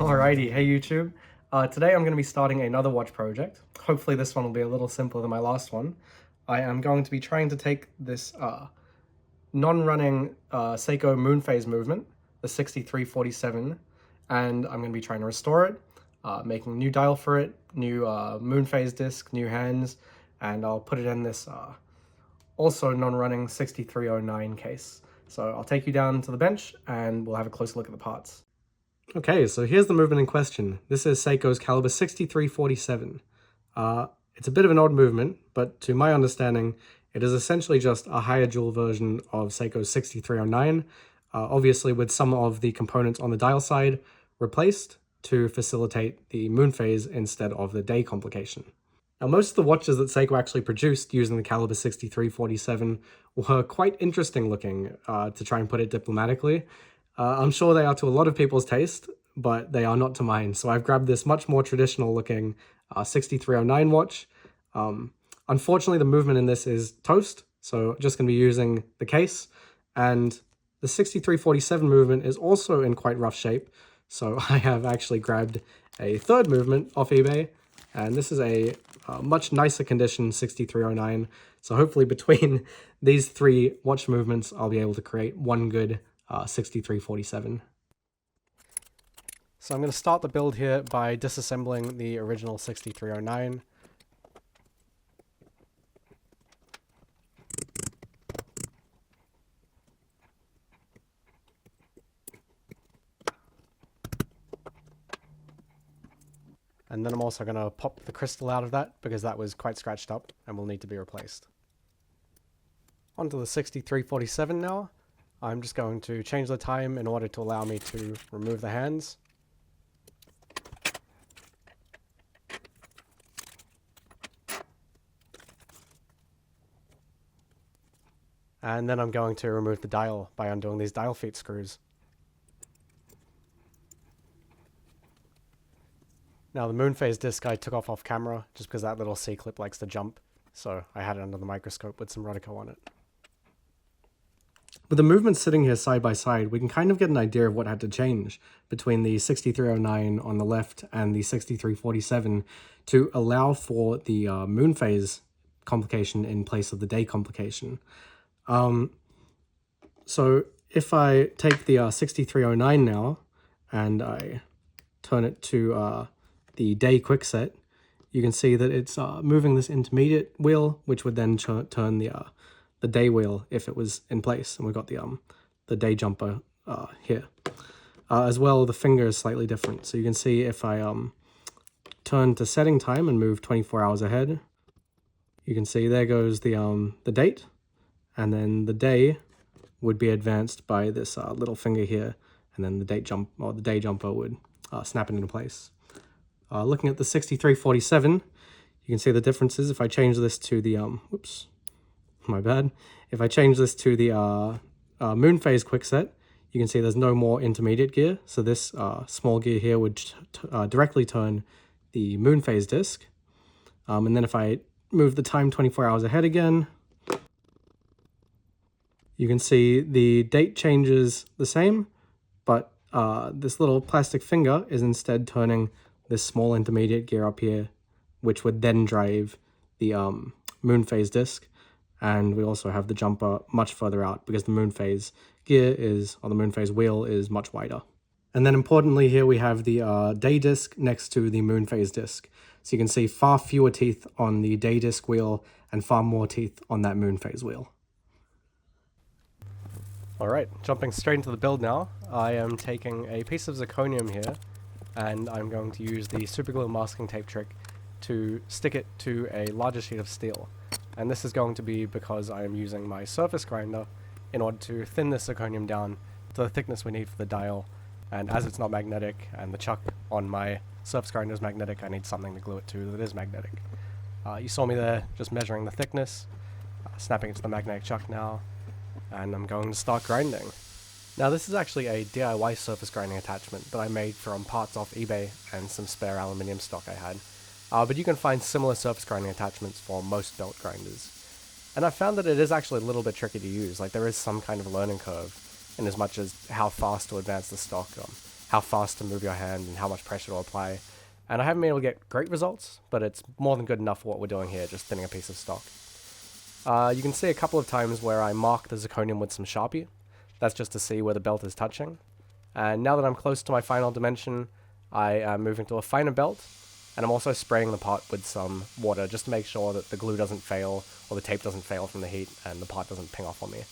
Alrighty, hey YouTube. Today I'm going to be starting another watch project. Hopefully this one will be a little simpler than my last one. I am going to be trying to take this non-running Seiko moon phase movement, the 6347, and I'm going to be trying to restore it, making new dial for it, new moon phase disc, new hands, and I'll put it in this also non-running 6309 case. So I'll take you down to the bench and we'll have a closer look at the parts. Okay, so here's the movement in question. This is Seiko's caliber 6347. It's a bit of an odd movement, but to my understanding, it is essentially just a higher jewel version of Seiko's 6309, obviously with some of the components on the dial side replaced to facilitate the moon phase instead of the day complication. Now, most of the watches that Seiko actually produced using the caliber 6347 were quite interesting looking, to try and put it diplomatically. I'm sure they are to a lot of people's taste, but they are not to mine. So I've grabbed this much more traditional looking 6309 watch. Unfortunately, the movement in this is toast, so just going to be using the case. And the 6347 movement is also in quite rough shape. So I have actually grabbed a third movement off eBay, and this is a much nicer condition 6309. So hopefully between these three watch movements, I'll be able to create one good 6347. So I'm going to start the build here by disassembling the original 6309. And then I'm also going to pop the crystal out of that because that was quite scratched up and will need to be replaced. Onto the 6347 now. I'm just going to change the time in order to allow me to remove the hands. And then I'm going to remove the dial by undoing these dial feet screws. Now the moon phase disc I took off camera just because that little C-clip likes to jump, so I had it under the microscope with some Rodico on it. With the movements sitting here side by side, we can kind of get an idea of what had to change between the 6309 on the left and the 6347 to allow for the moon phase complication in place of the day complication. So if I take the 6309 now and I turn it to the day quickset, you can see that it's moving this intermediate wheel, which would then turn the day wheel if it was in place. And we've got the day jumper here. As well, the finger is slightly different. So you can see if I turn to setting time and move 24 hours ahead, you can see there goes the date, and then the day would be advanced by this little finger here, and then the day jumper would snap it into place. Looking at the 6347, you can see the differences. If I change this to the whoops, my bad. If I change this to the moon phase quickset, you can see there's no more intermediate gear. So this small gear here would directly turn the moon phase disc. And then if I move the time 24 hours ahead again, you can see the date changes the same, but this little plastic finger is instead turning this small intermediate gear up here, which would then drive the moon phase disc. And we also have the jumper much further out because the moon phase gear or the moon phase wheel is much wider. And then importantly here we have the day disc next to the moon phase disc. So you can see far fewer teeth on the day disc wheel and far more teeth on that moon phase wheel. Alright, jumping straight into the build now. I am taking a piece of zirconium here and I'm going to use the super glue masking tape trick to stick it to a larger sheet of steel. And this is going to be because I am using my surface grinder in order to thin this zirconium down to the thickness we need for the dial. And as it's not magnetic and the chuck on my surface grinder is magnetic, I need something to glue it to that is magnetic. You saw me there just measuring the thickness, snapping it to the magnetic chuck now, and I'm going to start grinding. Now this is actually a DIY surface grinding attachment that I made from parts off eBay and some spare aluminium stock I had. But you can find similar surface grinding attachments for most belt grinders. And I found that it is actually a little bit tricky to use, like there is some kind of learning curve in as much as how fast to advance the stock. how fast to move your hand and how much pressure to apply. And I haven't been able to get great results, but it's more than good enough for what we're doing here, just thinning a piece of stock. You can see a couple of times where I mark the zirconium with some Sharpie. That's just to see where the belt is touching. And now that I'm close to my final dimension, I am moving to a finer belt, and I'm also spraying the part with some water just to make sure that the glue doesn't fail or the tape doesn't fail from the heat and the part doesn't ping off on me.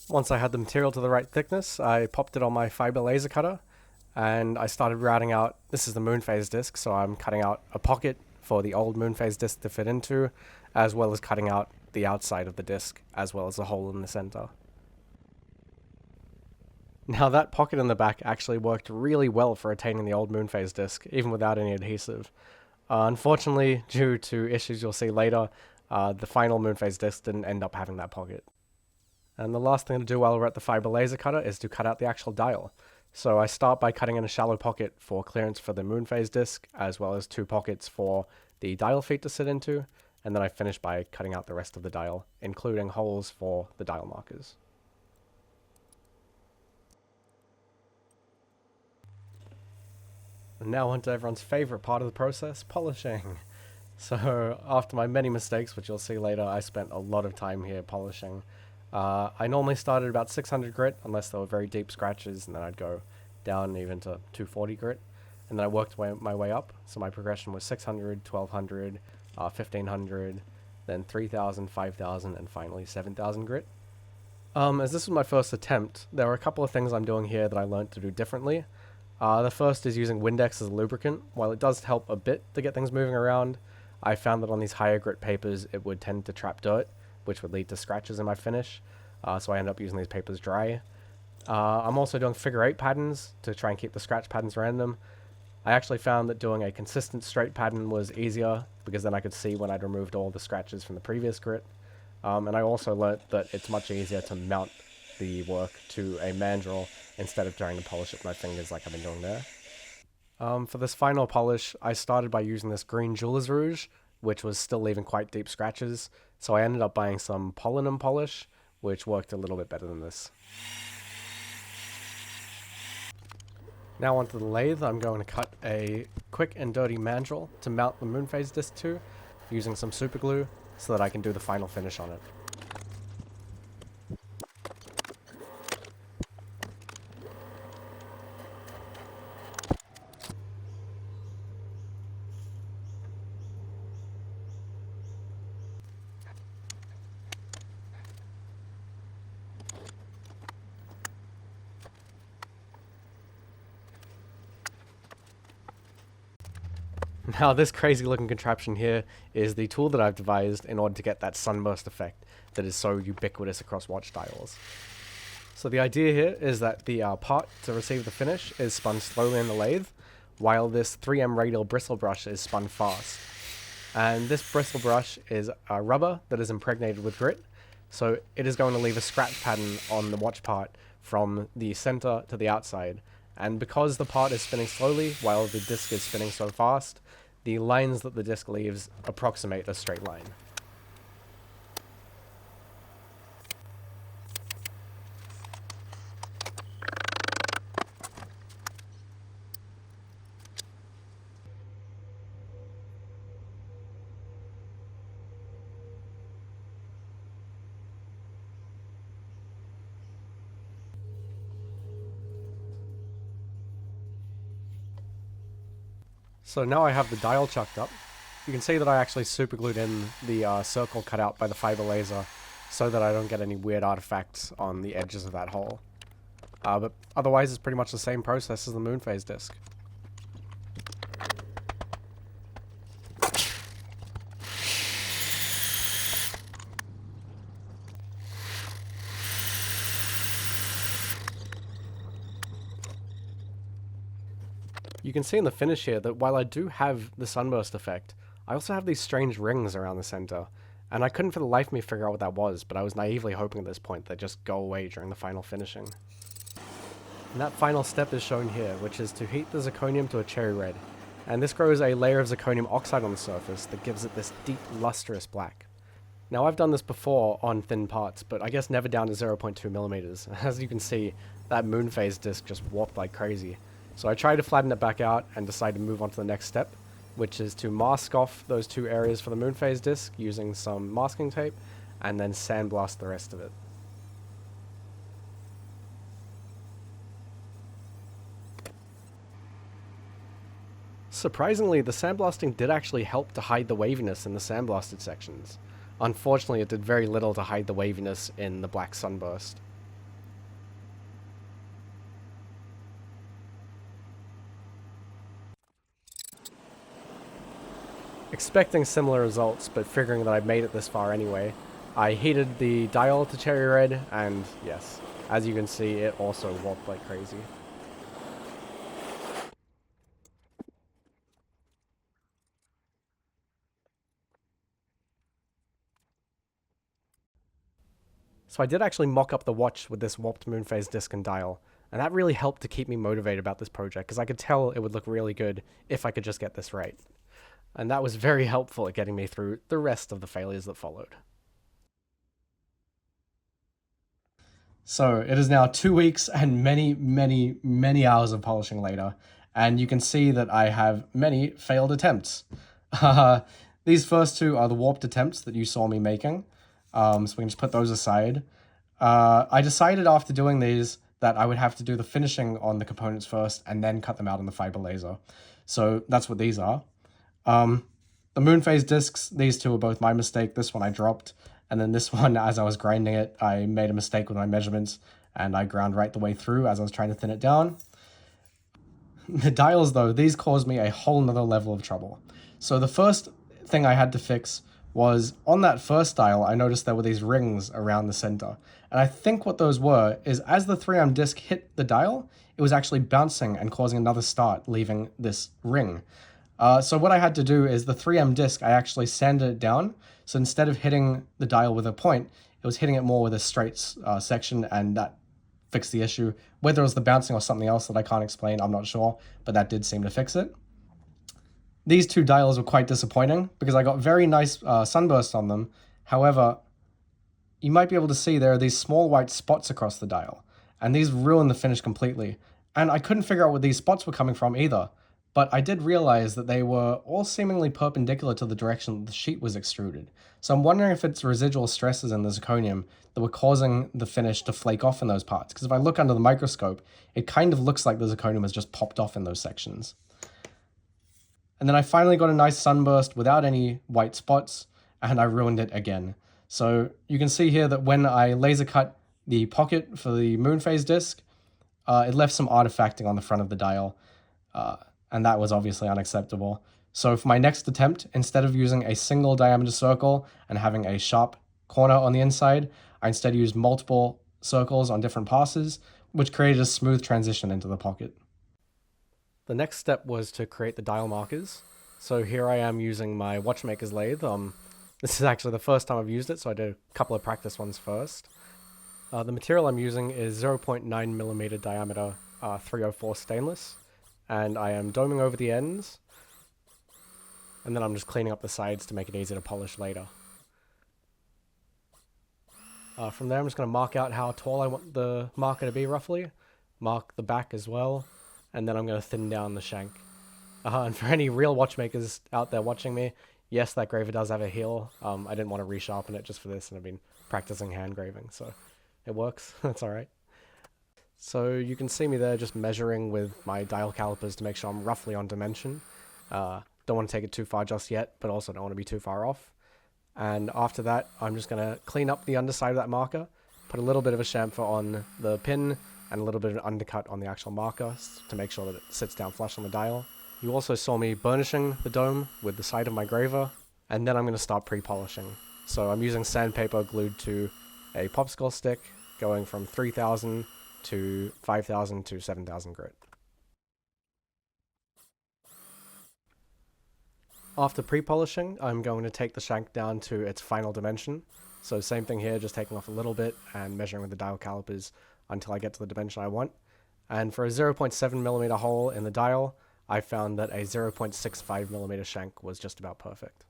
Once I had the material to the right thickness, I popped it on my fiber laser cutter, and I started routing out. This is the moon phase disc, so I'm cutting out a pocket for the old moon phase disc to fit into, as well as cutting out the outside of the disc, as well as the hole in the center. Now that pocket in the back actually worked really well for retaining the old moon phase disc, even without any adhesive. Unfortunately, due to issues you'll see later, the final moon phase disc didn't end up having that pocket. And the last thing to do while we're at the fiber laser cutter is to cut out the actual dial. So I start by cutting in a shallow pocket for clearance for the moon phase disc, as well as 2 pockets for the dial feet to sit into, and then I finish by cutting out the rest of the dial, including holes for the dial markers. And now on to everyone's favorite part of the process, polishing. So after my many mistakes, which you'll see later, I spent a lot of time here polishing. I normally started about 600 grit, unless there were very deep scratches, and then I'd go down even to 240 grit, and then I worked my way up. So my progression was 600, 1200, 1500, then 3000, 5000, and finally 7000 grit. As this was my first attempt, there were a couple of things I'm doing here that I learned to do differently. The first is using Windex as a lubricant. While it does help a bit to get things moving around, I found that on these higher grit papers it would tend to trap dirt, which would lead to scratches in my finish, so I ended up using these papers dry. I'm also doing figure 8 patterns to try and keep the scratch patterns random. I actually found that doing a consistent straight pattern was easier, because then I could see when I'd removed all the scratches from the previous grit. And I also learnt that it's much easier to mount the work to a mandrel instead of trying to polish it with my fingers like I've been doing there. For this final polish, I started by using this green Jeweler's Rouge, which was still leaving quite deep scratches, so I ended up buying some Polynum polish, which worked a little bit better than this. Now onto the lathe, I'm going to cut a quick and dirty mandrel to mount the moon phase disc to, using some super glue, so that I can do the final finish on it. Now this crazy looking contraption here is the tool that I've devised in order to get that sunburst effect that is so ubiquitous across watch dials. So the idea here is that the part to receive the finish is spun slowly in the lathe, while this 3M radial bristle brush is spun fast. And this bristle brush is a rubber that is impregnated with grit, so it is going to leave a scratch pattern on the watch part from the center to the outside. And because the part is spinning slowly while the disc is spinning so fast, the lines that the disc leaves approximate a straight line. So now I have the dial chucked up. You can see that I actually super glued in the circle cut out by the fiber laser so that I don't get any weird artifacts on the edges of that hole. But otherwise it's pretty much the same process as the moon phase disc. You can see in the finish here that while I do have the sunburst effect, I also have these strange rings around the center, and I couldn't for the life of me figure out what that was, but I was naively hoping at this point they'd just go away during the final finishing. And that final step is shown here, which is to heat the zirconium to a cherry red, and this grows a layer of zirconium oxide on the surface that gives it this deep lustrous black. Now I've done this before on thin parts, but I guess never down to 0.2 millimeters. As you can see, that moon phase disc just warped like crazy. So I tried to flatten it back out and decided to move on to the next step, which is to mask off those two areas for the moon phase disc using some masking tape, and then sandblast the rest of it. Surprisingly, the sandblasting did actually help to hide the waviness in the sandblasted sections. Unfortunately, it did very little to hide the waviness in the black Sunburst. Expecting similar results, but figuring that I'd made it this far anyway, I heated the dial to cherry red, and yes, as you can see, it also warped like crazy. So I did actually mock up the watch with this warped moon phase disc and dial, and that really helped to keep me motivated about this project, because I could tell it would look really good if I could just get this right. And that was very helpful at getting me through the rest of the failures that followed. So it is now 2 weeks and many hours of polishing later, and you can see that I have many failed attempts. These first two are the warped attempts that you saw me making, so we can just put those aside. I decided after doing these that I would have to do the finishing on the components first and then cut them out on the fiber laser. So that's what these are. The moon phase discs, these two are both my mistake. This one I dropped, and then this one, as I was grinding it, I made a mistake with my measurements, and I ground right the way through as I was trying to thin it down. The dials, though, these caused me a whole nother level of trouble. So the first thing I had to fix was, on that first dial, I noticed there were these rings around the center. And I think what those were is, as the 3M disc hit the dial, it was actually bouncing and causing another start, leaving this ring. So what I had to do is the 3M disc, I actually sanded it down. So instead of hitting the dial with a point, it was hitting it more with a straight section, and that fixed the issue. Whether it was the bouncing or something else that I can't explain, I'm not sure, but that did seem to fix it. These two dials were quite disappointing because I got very nice sunburst on them. However, you might be able to see there are these small white spots across the dial, and these ruined the finish completely. And I couldn't figure out where these spots were coming from either. But I did realize that they were all seemingly perpendicular to the direction that the sheet was extruded. So I'm wondering if it's residual stresses in the zirconium that were causing the finish to flake off in those parts. Because if I look under the microscope, it kind of looks like the zirconium has just popped off in those sections. And then I finally got a nice sunburst without any white spots, and I ruined it again. So you can see here that when I laser cut the pocket for the moon phase disc, it left some artifacting on the front of the dial. And that was obviously unacceptable. So for my next attempt, instead of using a single diameter circle and having a sharp corner on the inside, I instead used multiple circles on different passes, which created a smooth transition into the pocket. The next step was to create the dial markers. So here I am using my watchmaker's lathe. This is actually the first time I've used it, so I did a couple of practice ones first. The material I'm using is 0.9 millimeter diameter 304 stainless. And I am doming over the ends, and then I'm just cleaning up the sides to make it easy to polish later. From there I'm just going to mark out how tall I want the marker to be roughly, mark the back as well, and then I'm going to thin down the shank. And for any real watchmakers out there watching me, yes, that graver does have a heel. I didn't want to resharpen it just for this, and I've been practicing hand graving, so it works. That's alright. So you can see me there just measuring with my dial calipers to make sure I'm roughly on dimension. Don't want to take it too far just yet, but also don't want to be too far off. And after that, I'm just going to clean up the underside of that marker, put a little bit of a chamfer on the pin, and a little bit of an undercut on the actual marker to make sure that it sits down flush on the dial. You also saw me burnishing the dome with the side of my graver, and then I'm going to start pre-polishing. So I'm using sandpaper glued to a popsicle stick, going from 3000 to 5,000 to 7,000 grit. After pre-polishing, I'm going to take the shank down to its final dimension. So same thing here, just taking off a little bit and measuring with the dial calipers until I get to the dimension I want. And for a 0.7 millimeter hole in the dial, I found that a 0.65mm shank was just about perfect.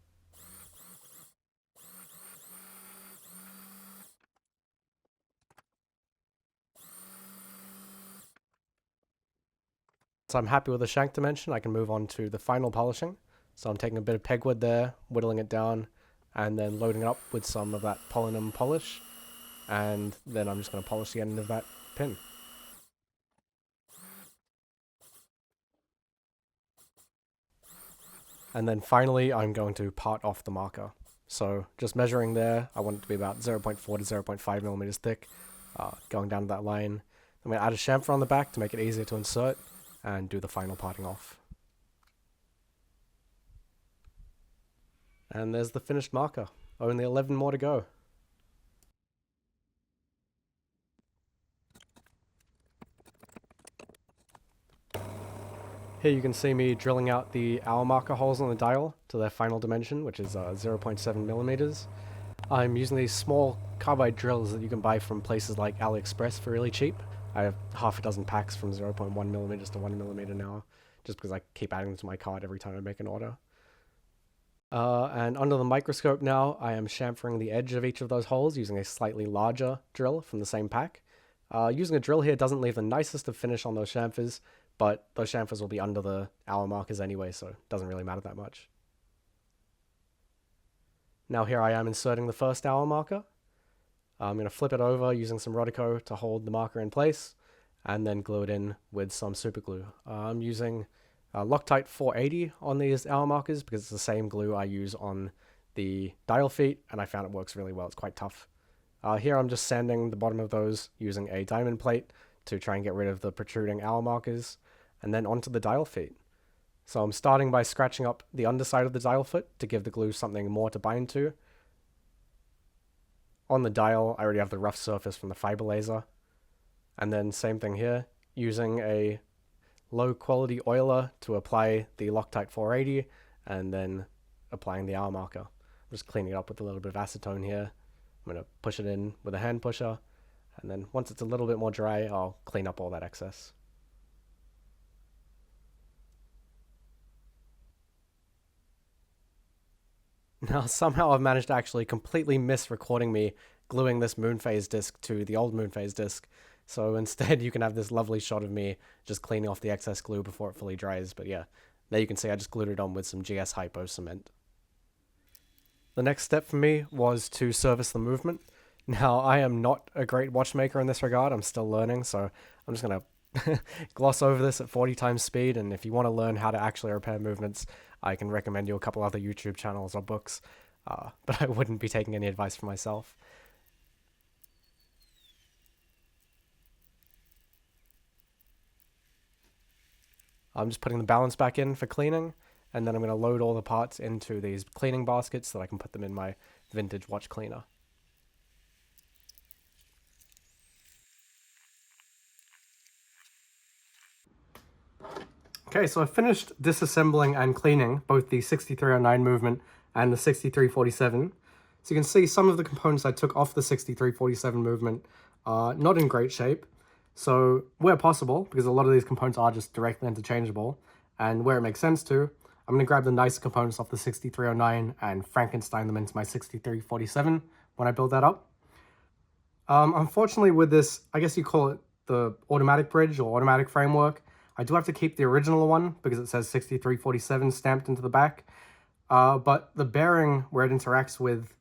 So I'm happy with the shank dimension, I can move on to the final polishing. So I'm taking a bit of pegwood there, whittling it down, and then loading it up with some of that polynium polish, and then I'm just going to polish the end of that pin. And then finally, I'm going to part off the marker. So just measuring there, I want it to be about 0.4 to 0.5 millimeters thick, going down to that line. I'm going to add a chamfer on the back to make it easier to insert, and do the final parting off. And there's the finished marker. Only 11 more to go. Here you can see me drilling out the hour marker holes on the dial to their final dimension, which is 0.7 millimeters. I'm using these small carbide drills that you can buy from places like AliExpress for really cheap. I have half a dozen packs from 0.1 millimeters to 1 millimeter now, just because I keep adding them to my cart every time I make an order. And under the microscope now, I am chamfering the edge of each of those holes using a slightly larger drill from the same pack. Using a drill here doesn't leave the nicest of finish on those chamfers, but those chamfers will be under the hour markers anyway, so it doesn't really matter that much. Now here I am inserting the first hour marker. I'm going to flip it over using some Rodico to hold the marker in place, and then glue it in with some super glue. I'm using Loctite 480 on these hour markers because it's the same glue I use on the dial feet, and I found it works really well. It's quite tough. Here I'm just sanding the bottom of those using a diamond plate to try and get rid of the protruding hour markers, and then onto the dial feet. So I'm starting by scratching up the underside of the dial foot to give the glue something more to bind to. On the dial, I already have the rough surface from the fiber laser. And then same thing here, using a low quality oiler to apply the Loctite 480 and then applying the hour marker. I'm just cleaning it up with a little bit of acetone here. I'm going to push it in with a hand pusher, and then once it's a little bit more dry, I'll clean up all that excess. Now somehow I've managed to actually completely miss recording me gluing this moon phase disc to the old moon phase disc. So instead you can have this lovely shot of me just cleaning off the excess glue before it fully dries. But yeah, there you can see I just glued it on with some GS Hypo cement. The next step for me was to service the movement. Now I am not a great watchmaker in this regard, I'm still learning, so I'm just going to gloss over this at 40 times speed, and if you want to learn how to actually repair movements, I can recommend you a couple other YouTube channels or books, but I wouldn't be taking any advice from myself. I'm just putting the balance back in for cleaning, and then I'm going to load all the parts into these cleaning baskets so that I can put them in my vintage watch cleaner. Okay, so I finished disassembling and cleaning both the 6309 movement and the 6347. So you can see some of the components I took off the 6347 movement are not in great shape. So where possible, because a lot of these components are just directly interchangeable, and where it makes sense to, I'm going to grab the nicer components off the 6309 and Frankenstein them into my 6347 when I build that up. Unfortunately with this, I guess you call it the automatic bridge or automatic framework, I do have to keep the original one because it says 6347 stamped into the back. But the bearing where it interacts with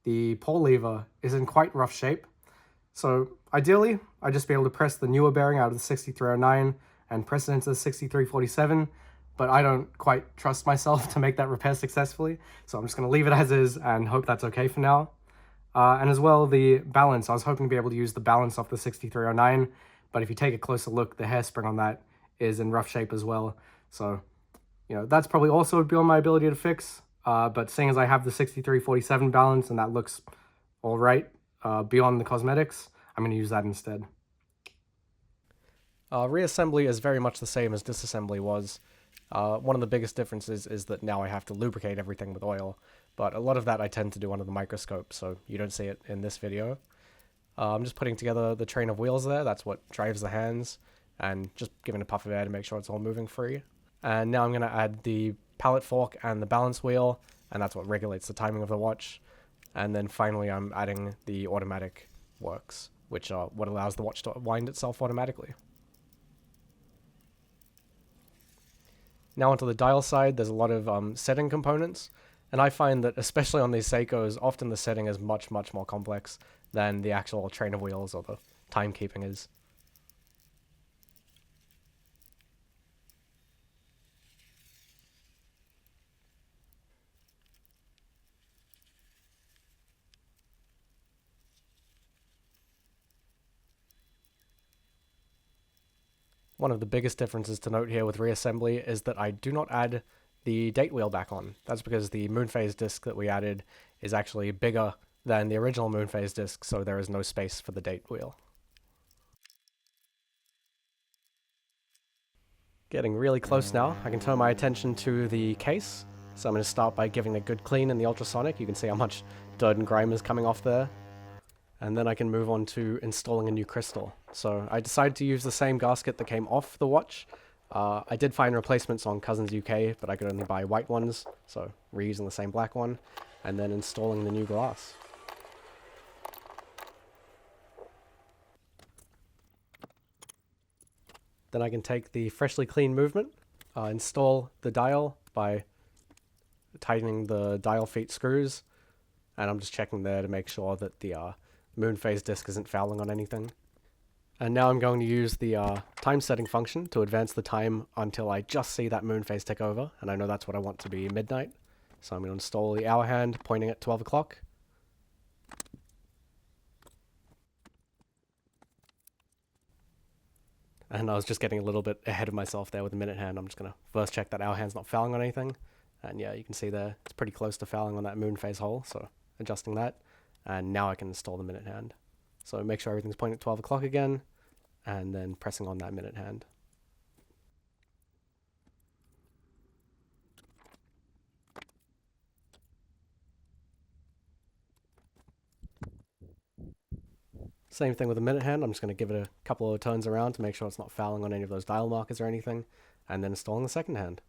the pole lever is in quite rough shape. So ideally, I'd just be able to press the newer bearing out of the 6309 and press it into the 6347, but I don't quite trust myself to make that repair successfully. So I'm just going to leave it as is and hope that's okay for now. And as well, the balance, I was hoping to be able to use the balance off the 6309, but if you take a closer look, the hairspring on that is in rough shape as well. So, you know, that's probably also beyond my ability to fix. But seeing as I have the 6347 balance and that looks all right beyond the cosmetics, I'm going to use that instead. Reassembly is very much the same as disassembly was. One of the biggest differences is that now I have to lubricate everything with oil, but a lot of that I tend to do under the microscope, so you don't see it in this video. I'm just putting together the train of wheels there, that's what drives the hands, and just giving a puff of air to make sure it's all moving free. And now I'm going to add the pallet fork and the balance wheel, and that's what regulates the timing of the watch. And then finally I'm adding the automatic works, which are what allows the watch to wind itself automatically. Now onto the dial side, there's a lot of setting components, and I find that especially on these Seikos, often the setting is much more complex than the actual train of wheels or the timekeeping is. One of the biggest differences to note here with reassembly is that I do not add the date wheel back on. That's because the moon phase disc that we added is actually bigger than the original moon phase disc, so there is no space for the date wheel. Getting really close now. I can turn my attention to the case. So I'm going to start by giving it a good clean in the ultrasonic. You can see how much dirt and grime is coming off there. And then I can move on to installing a new crystal. So I decided to use the same gasket that came off the watch. I did find replacements on Cousins UK, but I could only buy white ones, so reusing the same black one, and then installing the new glass. Then I can take the freshly cleaned movement, install the dial by tightening the dial feet screws, and I'm just checking there to make sure that the moon phase disc isn't fouling on anything. And now I'm going to use the time setting function to advance the time until I just see that moon phase tick over, and I know that's what I want to be midnight. So I'm going to install the hour hand pointing at 12 o'clock. And I was just getting a little bit ahead of myself there with the minute hand. I'm just going to first check that hour hand's not fouling on anything. And yeah, you can see there, it's pretty close to fouling on that moon phase hole, so adjusting that. And now I can install the minute hand. So make sure everything's pointing at 12 o'clock again, and then pressing on that minute hand. Same thing with the minute hand. I'm just going to give it a couple of turns around to make sure it's not fouling on any of those dial markers or anything, and then installing the second hand.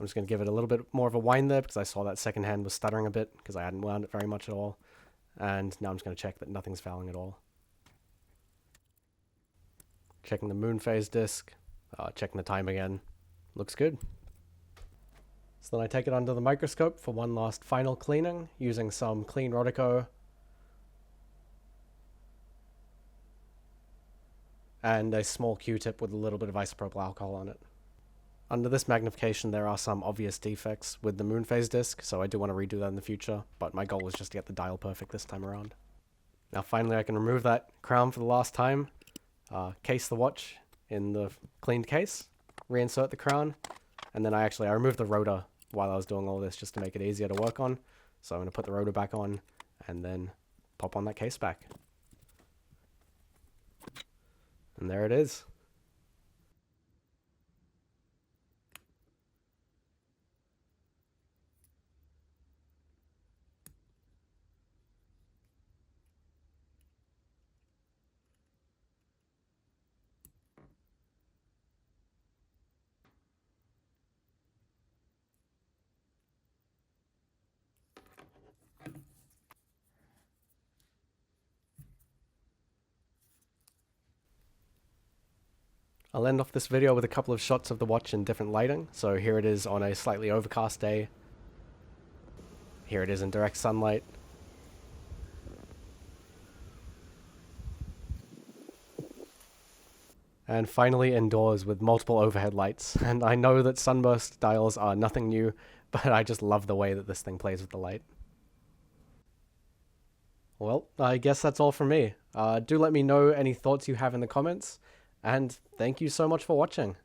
I'm just going to give it a little bit more of a wind there because I saw that second hand was stuttering a bit because I hadn't wound it very much at all. And now I'm just going to check that nothing's fouling at all. Checking the moon phase disc, checking the time again. Looks good. So then I take it under the microscope for one last final cleaning using some clean Rodico and a small Q-tip with a little bit of isopropyl alcohol on it. Under this magnification, there are some obvious defects with the moon phase disc, so I do want to redo that in the future, but my goal was just to get the dial perfect this time around. Now finally I can remove that crown for the last time, case the watch in the cleaned case, reinsert the crown, and then I removed the rotor while I was doing all this just to make it easier to work on. So I'm going to put the rotor back on and then pop on that case back. And there it is. I'll end off this video with a couple of shots of the watch in different lighting. So here it is on a slightly overcast day. Here it is in direct sunlight. And finally indoors with multiple overhead lights. And I know that Sunburst dials are nothing new, but I just love the way that this thing plays with the light. Well, I guess that's all from me. Do let me know any thoughts you have in the comments, and thank you so much for watching.